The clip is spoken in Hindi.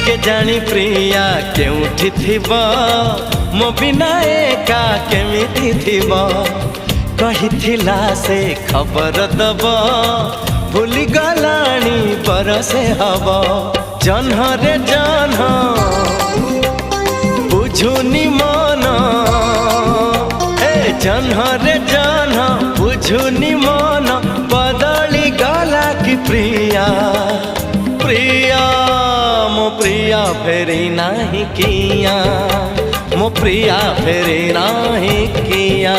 के जानी प्रिया केउठी थिबा मो बिना एका केमिति थिबा कहिथिला से खबर दब भूली गलानी बरसे हब जन्ह रे जन्ह बुझुनी मन जन्ह रे जन्ह बुझुनी मन बदली गला की प्रिया प्रिया मो प्रिया फेरी नहीं किया मो प्रिया फेरी नहीं किया।